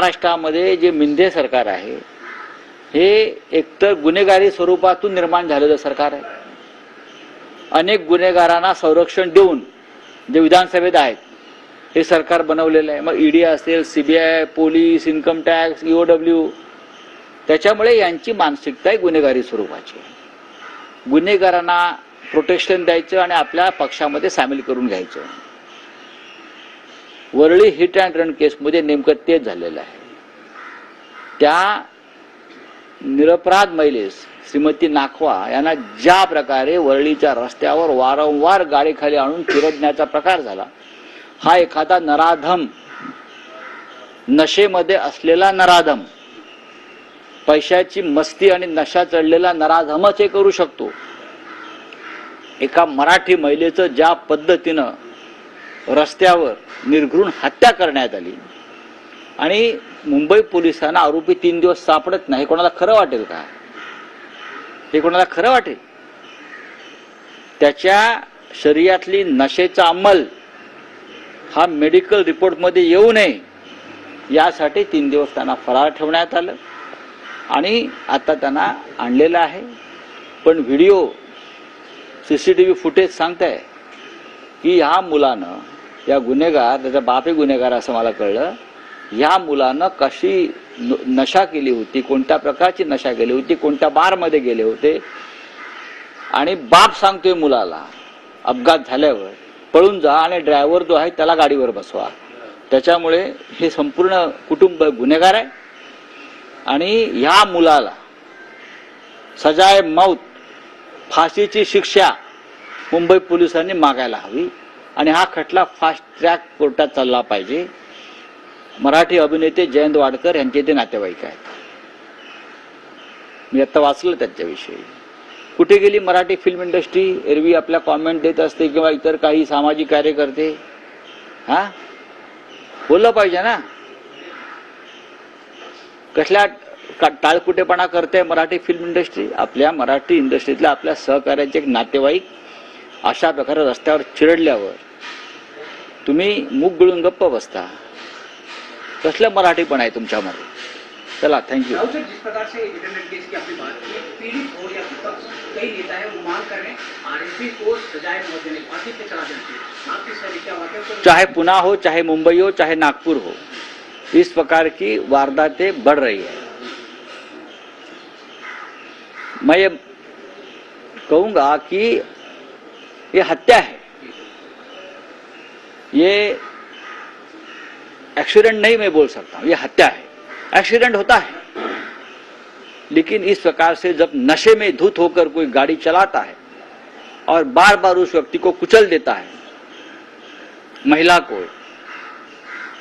महाराष्ट्रामध्ये जे मिंदे सरकार आहे हे एकतर गुन्हेगारी स्वरूपातून निर्माण झालेलं सरकार आहे। अनेक गुन्हेगारांना संरक्षण देऊन जे विधानसभेत आहेत हे सरकार बनवलेलं आहे। मग ईडी असेल, CBI, police, income tax, EOW, त्याच्यामुळे यांची मानसिकता आहे गुन्हेगारी स्वरूपाची। गुन्हेगारांना प्रोटेक्शन द्यायचं आणि आपल्या पक्षामध्ये सामील करून घ्यायचं। वरळी हिट अँड रन केसमध्ये नेमकं तेच झालेलं आहे। त्या निरपराध महिलेस श्रीमती नाखवा यांना ज्या प्रकारे वरळीच्या रस्त्यावर वारंवार गाडीखाली आणून चिरडण्याचा प्रकार झाला, हा एखादा नराधम, नशेमध्ये असलेला नराधम, पैशाची मस्ती आणि नशा चढलेला नराधमच हे करू शकतो। एका मराठी महिलेचं ज्या पद्धतीनं रस्त्यावर निर्घृण हत्या करण्यात आली आणि मुंबई पोलिसांना आरोपी 3 दिवस सापडत नाही, कोणाला खरं वाटेल का? हे कोणाला खरं वाटेल? त्याच्या शरीरातली नशेचा अंमल हा मेडिकल रिपोर्टमध्ये येऊ नये यासाठी 3 दिवस त्यांना फरार ठेवण्यात आलं आणि आता त्यांना आणलेलं आहे। पण व्हिडिओ, सीसीटीव्ही फुटेज सांगताय की ह्या मुलानं, या गुन्हेगार, त्याचा बापही गुन्हेगार असं मला कळलं, ह्या मुलानं कशी नशा केली होती, कोणत्या प्रकारची नशा केली होती, कोणत्या बारमध्ये गेले होते, आणि बाप सांगतोय मुलाला अपघात झाल्यावर पळून जा आणि ड्रायव्हर जो आहे त्याला गाडीवर बसवा। त्याच्यामुळे हे संपूर्ण कुटुंब गुन्हेगार आहे आणि ह्या मुलाला सजाए मौत, फाशीची शिक्षा मुंबई पोलिसांनी मागायला हवी आणि हा खटला फास्ट ट्रॅक कोर्टात चालला पाहिजे। मराठी अभिनेते जयंत वाडकर यांचे ते नातेवाईक आहेत, मी आता वाचलं त्यांच्याविषयी। कुठे गेली मराठी फिल्म इंडस्ट्री? एरवी आपल्या कॉमेंट देत असते किंवा इतर काही सामाजिक कार्यकर्ते, हा बोललं पाहिजे ना। कसल्या टाळकुटेपणा करते मराठी फिल्म इंडस्ट्री? आपल्या मराठी इंडस्ट्रीतल्या आपल्या सहकार्याचे एक नातेवाईक अशा प्रकारे रस्त्यावर चिरडल्यावर तुम्ही मुख गिळून गप्प बसता। कसलं मराठीपण आहे तुमच्यामध्ये? चला, थँक्यू। जिस प्रकार से इंटरनेट केस की आपने बात की, पीड़ित हो या विपक्ष, कई नेता है वो मांग कर रहे हैं आरोपी को सजाए मौत देने, फांसी पे चढ़ा देने। आपकी सर क्या वाकई, चाहे पुणे हो, चाहे मुंबई हो, चाहे नागपुर हो, इस प्रकार की वारदातें बढ़ रही है। मैं ये कहूंगा कि ये हत्या है, ये एक्सीडेंट नहीं मैं बोल सकता हूं, ये हत्या है। एक्सीडेंट होता है, लेकिन इस प्रकार से जब नशे में धुत होकर कोई गाड़ी चलाता है और बार बार उस व्यक्ति को कुचल देता है, महिला को,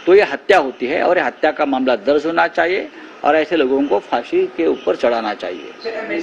तो ये हत्या होती है और ये हत्या का मामला दर्ज होना चाहिए और ऐसे लोगों को फांसी के ऊपर चढ़ाना चाहिए।